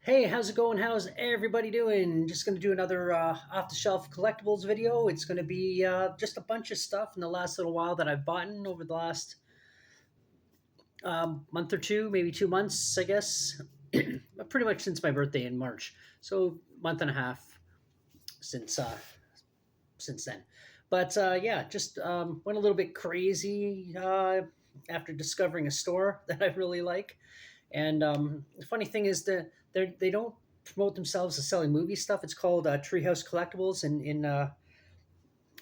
Hey, how's it going? How's everybody doing? Just going to do another off-the-shelf collectibles video. It's going to be just a bunch of stuff in the last little while that I've bought in over the last month or two, maybe 2 months, I guess. Pretty much since my birthday in March, so month and a half since since then. But yeah, just went a little bit crazy after discovering a store that I really like. And the funny thing is that they don't promote themselves as selling movie stuff. It's called Treehouse Collectibles, and in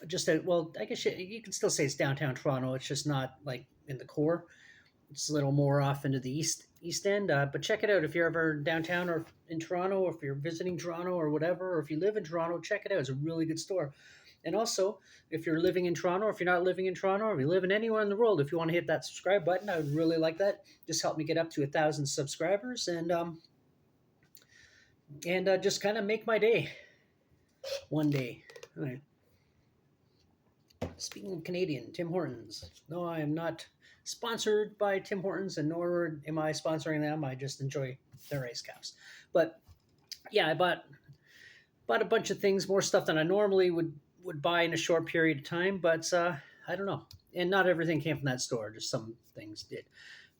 just a, well, I guess you can still say it's downtown Toronto. It's just not like in the core. It's a little more off into the east end. But check it out if you're ever downtown or in Toronto, or if you're visiting Toronto or whatever, or if you live in Toronto, check it out. It's a really good store. And also, if you're living in Toronto, or if you're not living in Toronto, or if you live in anywhere in the world, if you want to hit that subscribe button, I would really like that. Just help me get up to 1,000 subscribers, and just kind of make my day one day. All right. Speaking of Canadian, Tim Hortons. No, I am not sponsored by Tim Hortons, and nor am I sponsoring them. I just enjoy their ice caps. But yeah, I bought a bunch of things, more stuff than I normally would buy in a short period of time. But I don't know, and not everything came from that store. Just some things did.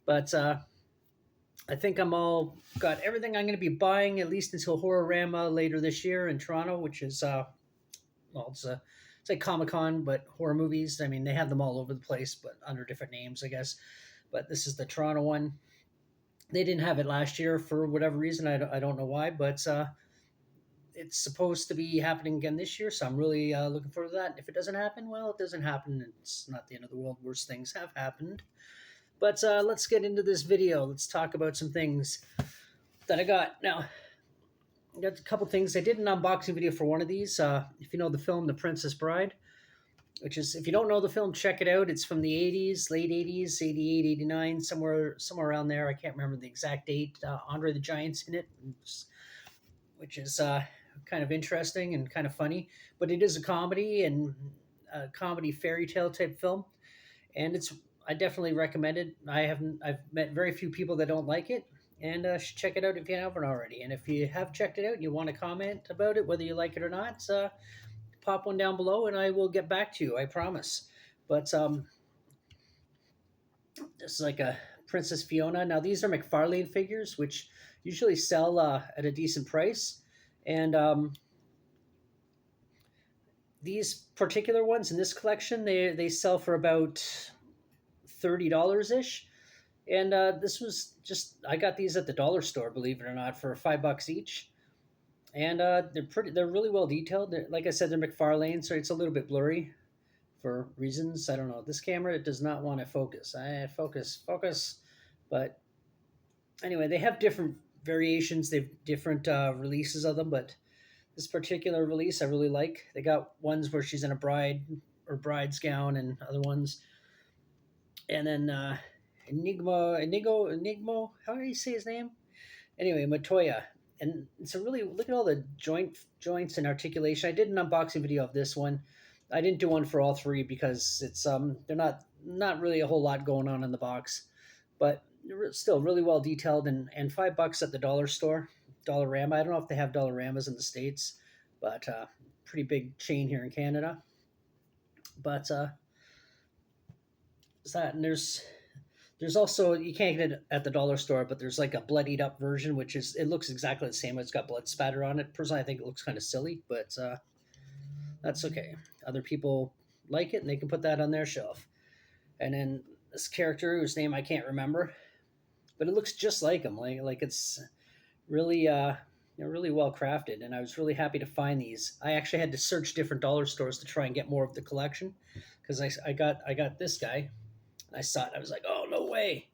But I think I'm all got everything I'm going to be buying at least until Horrorama later this year in Toronto, which is well, it's like Comic Con, but horror movies. I mean, they have them all over the place, but under different names, I guess. But this is the Toronto one. They didn't have it last year for whatever reason. I don't know why, but it's supposed to be happening again this year. So I'm really looking forward to that. If it doesn't happen, well, it doesn't happen. It's not the end of the world. Worse things have happened. But let's get into this video. Let's talk about some things that I got. Now, I got a couple things. I did an unboxing video for one of these. If you know the film The Princess Bride, which is, if you don't know the film, check it out. It's from the 80s, late 80s, 88, 89, somewhere around there. I can't remember the exact date. Andre the Giant's in it, which is kind of interesting and kind of funny. But it is a comedy and a comedy fairy tale type film, and I definitely recommend it. I've met very few people that don't like it, and should check it out if you haven't already. And if you have checked it out and you want to comment about it, whether you like it or not, pop one down below, and I will get back to you. I promise. But this is like a Princess Fiona. Now these are McFarlane figures, which usually sell at a decent price, and these particular ones in this collection, they sell for about $30 ish. And this was just, I got these at the dollar store, believe it or not, for $5 each. And they're really well detailed. Like I said, they're McFarlane, so it's a little bit blurry for reasons. I don't know. This camera, it does not want to focus. Focus. But anyway, they have different variations. They've different releases of them, but this particular release I really like. They got ones where she's in a bride or bride's gown, and other ones. And then Enigmo. How do you say his name? Anyway, Matoya. And it's a really, look at all the joints and articulation. I did an unboxing video of this one. I didn't do one for all three because it's they're not really a whole lot going on in the box, but they're still really well detailed, and $5 at the dollar store, Dollarama. I don't know if they have Dollaramas in the States, but pretty big chain here in Canada. But that, and there's also, you can't get it at the dollar store, but there's like a bloodied up version, which is, it looks exactly the same. It's got blood spatter on it. Personally, I think it looks kind of silly, but that's okay. Other people like it, and they can put that on their shelf. And then this character whose name I can't remember, but it looks just like him. Like it's really really well crafted, and I was really happy to find these. I actually had to search different dollar stores to try and get more of the collection, because I got this guy. I saw it. I was like, oh, no way.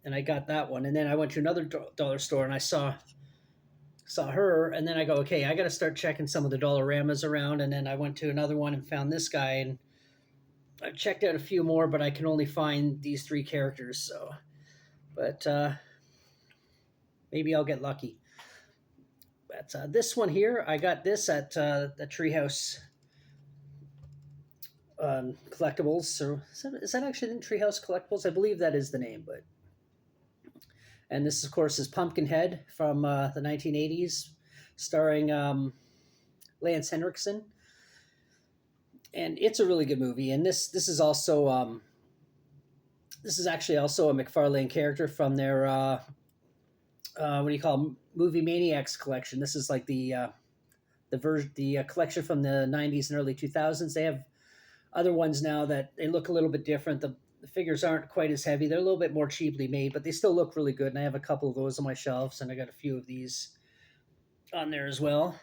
And I got that one. And then I went to another dollar store and I saw her. And then I go, okay, I got to start checking some of the Dollaramas around. And then I went to another one and found this guy. And I checked out a few more, but I can only find these three characters. So, but maybe I'll get lucky. But this one here, I got this at the Treehouse Collectibles. So is that actually in Treehouse Collectibles? I believe that is the name, but And this, of course, is Pumpkinhead from the 1980s, starring Lance Henriksen. And it's a really good movie. And this is also this is actually also a McFarlane character from their what do you call 'em? Movie Maniacs collection. This is like the collection from the 90s and early 2000s. They have other ones now that they look a little bit different. The figures aren't quite as heavy. They're a little bit more cheaply made, but they still look really good. And I have a couple of those on my shelves, and I got a few of these on there as well.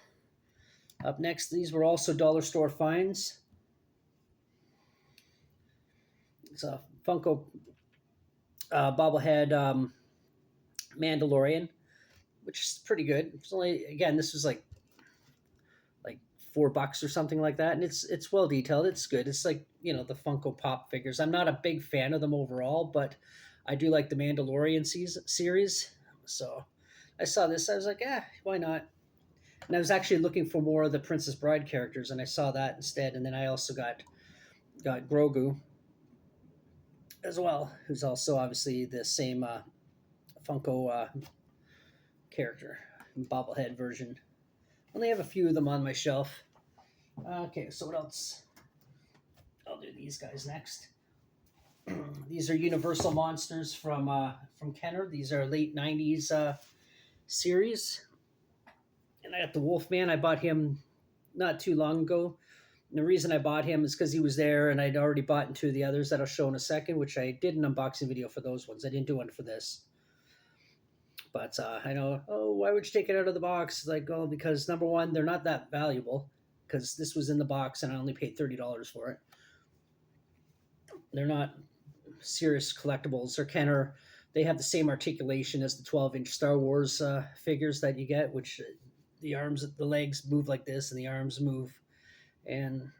Up next, these were also dollar store finds. It's a Funko bobblehead Mandalorian, which is pretty good. It's only, again, this was like $4 or something like that, and it's well detailed. It's good. It's like, you know, the Funko Pop figures. I'm not a big fan of them overall, but I do like the Mandalorian series. So I saw this. I was like, why not? And I was actually looking for more of the Princess Bride characters, and I saw that instead. And then I also got Grogu as well, who's also obviously the same Funko character, bobblehead version. Only have a few of them on my shelf. Okay, so what else? I'll do these guys next. These are Universal Monsters from Kenner. These are late '90s series, and I got the Wolfman. I bought him not too long ago. And the reason I bought him is because he was there, and I'd already bought into the others that I'll show in a second, which I did an unboxing video for those ones. I didn't do one for this. But I know, oh, why would you take it out of the box? Like, oh, because number one, they're not that valuable, because this was in the box and I only paid $30 for it. They're not serious collectibles. Or Kenner, they have the same articulation as the 12-inch Star Wars figures that you get, which the arms, the legs move like this, and the arms move, and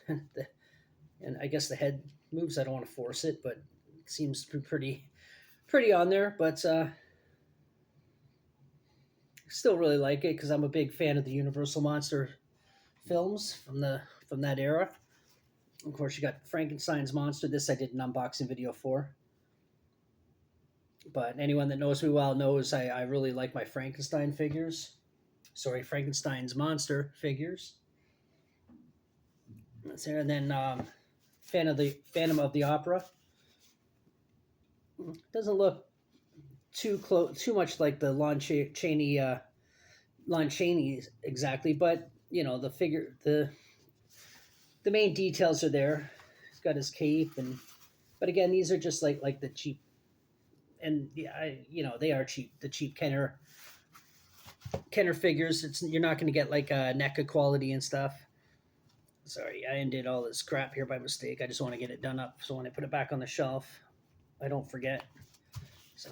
and I guess the head moves. I don't want to force it, but it seems to be pretty on there. But still really like it because I'm a big fan of the Universal Monster films from that era. Of course, you got Frankenstein's monster. This I did an unboxing video for. But anyone that knows me well knows I really like my Frankenstein figures. Sorry, Frankenstein's monster figures. That's there. And then fan of the Phantom of the Opera. Doesn't look too much like the Lon Chaney exactly, but you know, the figure, the main details are there. He's got his cape, but again, these are just like the cheap, and yeah, you know, they are cheap. The cheap Kenner figures. You're not going to get like a NECA quality and stuff. Sorry, I ended all this crap here by mistake. I just want to get it done up, so when I put it back on the shelf, I don't forget. So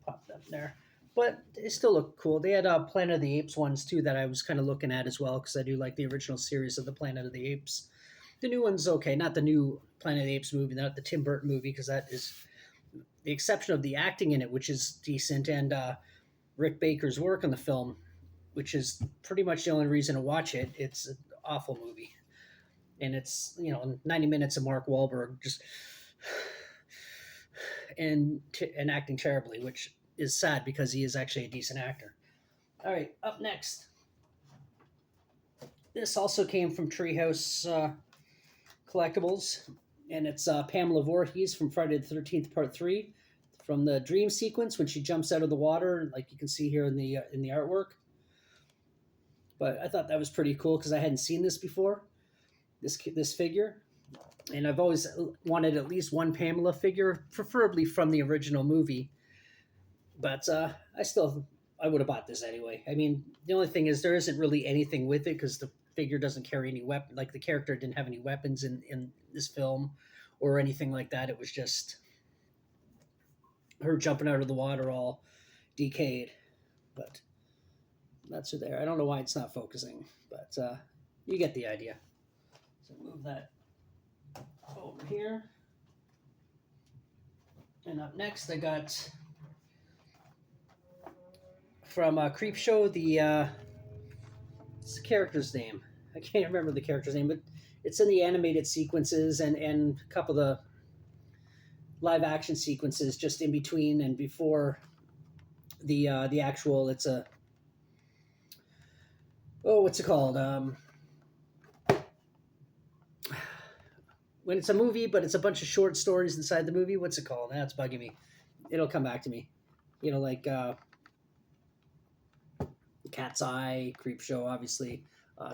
pop that there. But they still look cool. They had Planet of the Apes ones too that I was kind of looking at as well, because I do like the original series of the Planet of the Apes. The new one's okay, not the new Planet of the Apes movie, not the Tim Burton movie, because that is the exception of the acting in it, which is decent, and Rick Baker's work on the film, which is pretty much the only reason to watch it. It's an awful movie, and it's, you know, 90 minutes of Mark Wahlberg just and acting terribly, which is sad because he is actually a decent actor. All right, up next. This also came from Treehouse Collectibles, and it's Pamela Vorhees from Friday the 13th Part 3, from the dream sequence when she jumps out of the water, like you can see here in the artwork. But I thought that was pretty cool because I hadn't seen this before, this figure. And I've always wanted at least one Pamela figure, preferably from the original movie. But I would have bought this anyway. I mean, the only thing is there isn't really anything with it because the figure doesn't carry any weapon. Like, the character didn't have any weapons in this film or anything like that. It was just her jumping out of the water all decayed. But that's her there. I don't know why it's not focusing, but you get the idea. So move that over here. And up next, I got from Creepshow what's the character's name? I can't remember the character's name, but it's in the animated sequences and a couple of the live action sequences just in between and before The actual, it's a, oh, what's it called? When it's a movie, but it's a bunch of short stories inside the movie. What's it called? That's bugging me. It'll come back to me. Like Cat's Eye, Creep Show, obviously,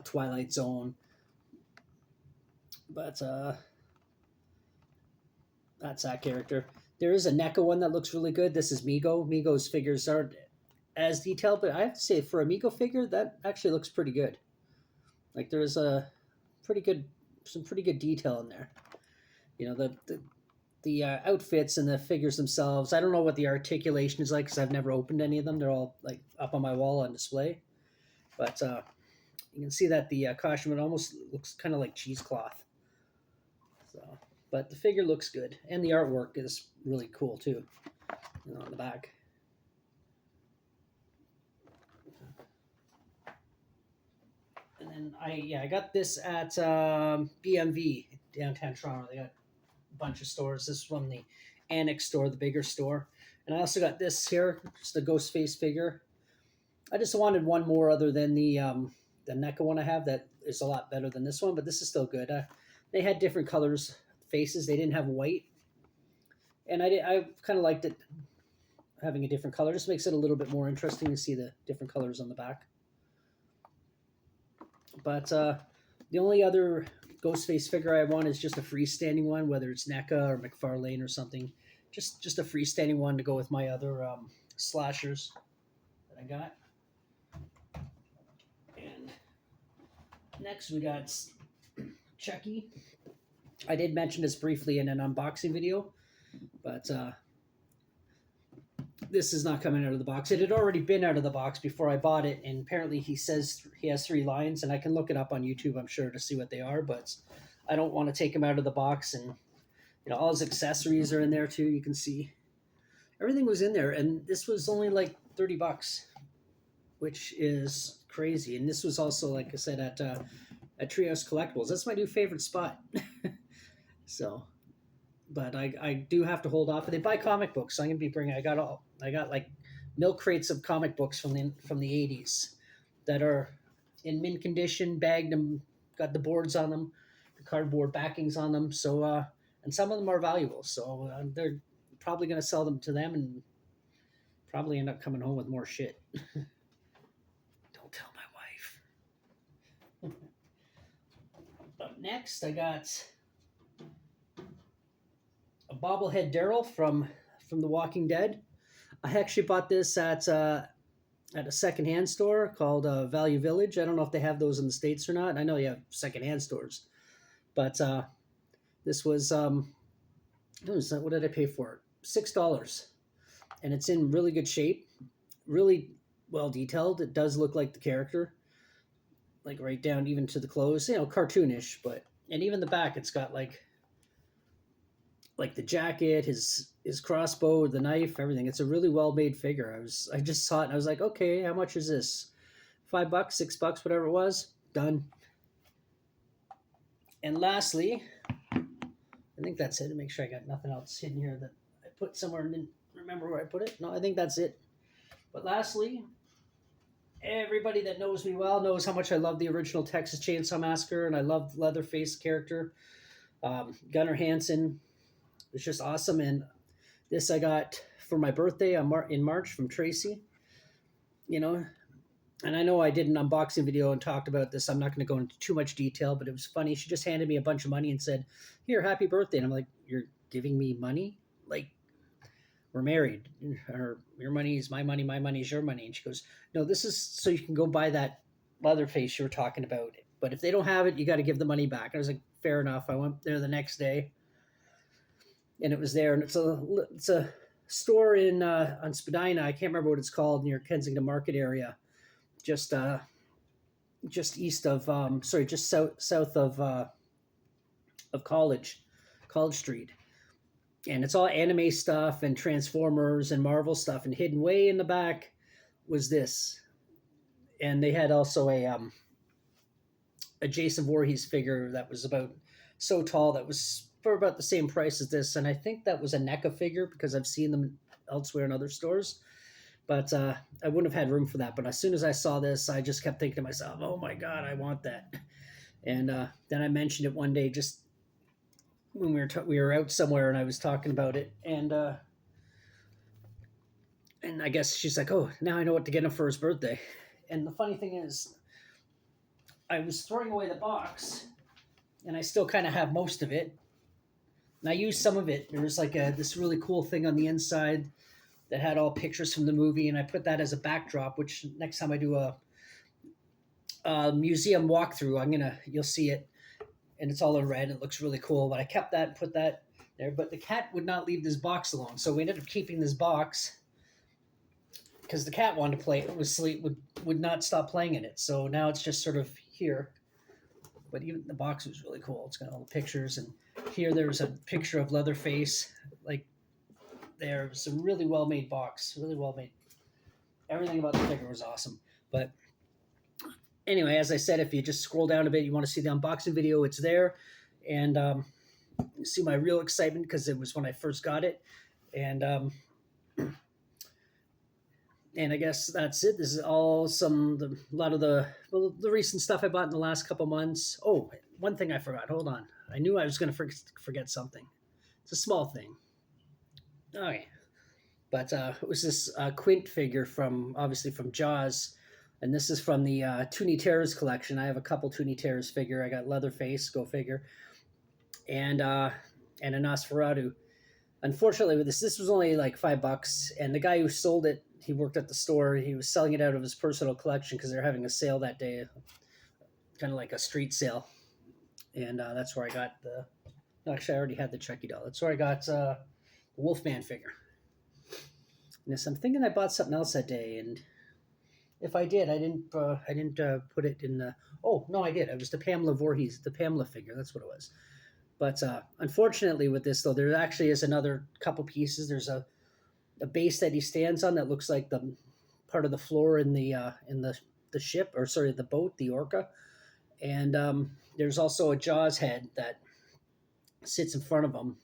Twilight Zone. But that's that character. There is a NECA one that looks really good. This is Mego. Mego's figures aren't as detailed, but I have to say, for a Mego figure, that actually looks pretty good. Like there's pretty good, some pretty good detail in there. The outfits and the figures themselves. I don't know what the articulation is like because I've never opened any of them. They're all like up on my wall on display, but you can see that the costume, it almost looks kind of like cheesecloth. So, but the figure looks good, and the artwork is really cool too. On the back. And then I got this at BMV downtown Toronto. They got a bunch of stores. This is from the Annex store, the bigger store. And I also got this here, just a ghost face figure. I just wanted one more other than the NECA one I have that is a lot better than this one, but this is still good. They had different colors, faces. They didn't have white, and I kind of liked it having a different color. Just makes it a little bit more interesting to see the different colors on the back. But the only other Ghostface figure I want is just a freestanding one, whether it's NECA or McFarlane or something. Just a freestanding one to go with my other slashers that I got. And next we got Chucky. I did mention this briefly in an unboxing video, but this is not coming out of the box. It had already been out of the box before I bought it, and apparently he says he has 3 lines, and I can look it up on YouTube, I'm sure, to see what they are, but I don't want to take him out of the box. And all his accessories are in there too. You can see everything was in there, and this was only like $30, which is crazy. And this was also, like I said, at Shelf Collectibles. That's my new favorite spot. So, but I do have to hold off. They buy comic books. So I'm gonna be bringing. I got like milk crates of comic books from the 80s that are in mint condition, bagged them, got the boards on them, the cardboard backings on them. So and some of them are valuable. So they're probably gonna sell them to them and probably end up coming home with more shit. Don't tell my wife. Up next, I got a bobblehead Daryl from The Walking Dead. I actually bought this at a secondhand store called Value Village. I don't know if they have those in the States or not. I know you have secondhand stores, but this was what did I pay for it? $6, and it's in really good shape, really well detailed. It does look like the character, like right down even to the clothes. Cartoonish, but and even the back, it's got like the jacket, his crossbow, the knife, everything. It's a really well made figure. I just saw it and I was like, okay, how much is this? $5, $6, whatever it was. Done. And lastly, I think that's it. To make sure I got nothing else hidden here that I put somewhere and didn't remember where I put it. No, I think that's it. But lastly, everybody that knows me well knows how much I love the original Texas Chainsaw Massacre, and I love Leatherface character. Gunnar Hansen. It's just awesome. And this I got for my birthday in March from Tracy. And I know I did an unboxing video and talked about this. I'm not going to go into too much detail, but it was funny. She just handed me a bunch of money and said, "Here, happy birthday." And I'm like, "You're giving me money? Like, we're married. Or your money is my money is your money." And she goes, "No, this is so you can go buy that Leatherface you were talking about. But if they don't have it, you got to give the money back." And I was like, "Fair enough." I went there the next day, and it was there. And it's a store in on Spadina. I can't remember what it's called, near Kensington Market area, just east of just south of College Street. And it's all anime stuff and Transformers and Marvel stuff. And hidden way in the back was this. And they had also a Jason Voorhees figure that was about so tall that was for about the same price as this. And I think that was a NECA figure because I've seen them elsewhere in other stores. but I wouldn't have had room for that. But as soon as I saw this, I just kept thinking to myself, "Oh my god, I want that!" And then I mentioned it one day, just when we were out somewhere, and I was talking about it, and I guess she's like, "Oh, now I know what to get him for his birthday." And the funny thing is, I was throwing away the box, and I still kind of have most of it. And I used some of it. There was like this really cool thing on the inside that had all pictures from the movie, and I put that as a backdrop. Which next time I do a museum walkthrough, you'll see it, and it's all in red. It looks really cool. But I kept that and put that there. But the cat would not leave this box alone, so we ended up keeping this box because the cat wanted to play it. Was sleep would not stop playing in it. So now it's just sort of here. But even the box was really cool. It's got all the pictures, and here there's a picture of Leatherface. Like there was a really well made box, really well made. Everything about the figure was awesome. But anyway, as I said, if you just scroll down a bit, you want to see the unboxing video, it's there. And see my real excitement because it was when I first got it. And I guess that's it. This is all a lot of the recent stuff I bought in the last couple months. Oh, one thing I forgot. Hold on. I knew I was going to forget something. It's a small thing. Okay. But it was this Quint figure obviously from Jaws. And this is from the Toonie Terrors collection. I have a couple Toonie Terrors figure. I got Leatherface, go figure, and a Nosferatu. Unfortunately, with this was only like $5, and the guy who sold it, he worked at the store. He was selling it out of his personal collection because they're having a sale that day, kind of like a street sale, and that's where I got the. Actually, I already had the Chucky doll. That's where I got the Wolfman figure. And I'm thinking I bought something else that day, and if I did, I didn't put it in the. Oh no, I did. It was the Pamela Vorhees, the Pamela figure. That's what it was. But unfortunately, with this though, there actually is another couple pieces. There's a base that he stands on that looks like the part of the floor in the ship, or sorry, the boat, the Orca. And there's also a Jaws head that sits in front of him,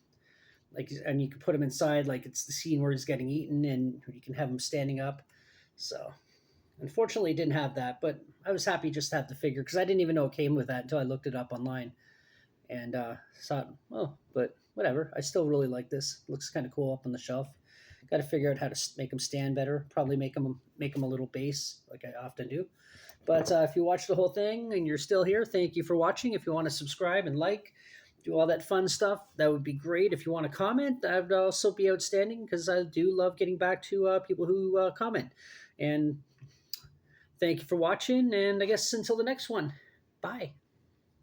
like, and you can put him inside, like it's the scene where he's getting eaten, and you can have him standing up. So, unfortunately, didn't have that, but I was happy just to have the figure because I didn't even know it came with that until I looked it up online, and thought, oh, but whatever. I still really like this. Looks kind of cool up on the shelf. Got to figure out how to make them stand better. Probably make them a little base, like I often do. But if you watch the whole thing and you're still here, thank you for watching. If you want to subscribe and like, do all that fun stuff, that would be great. If you want to comment, that would also be outstanding because I do love getting back to people who comment. And thank you for watching, and I guess until the next one, bye.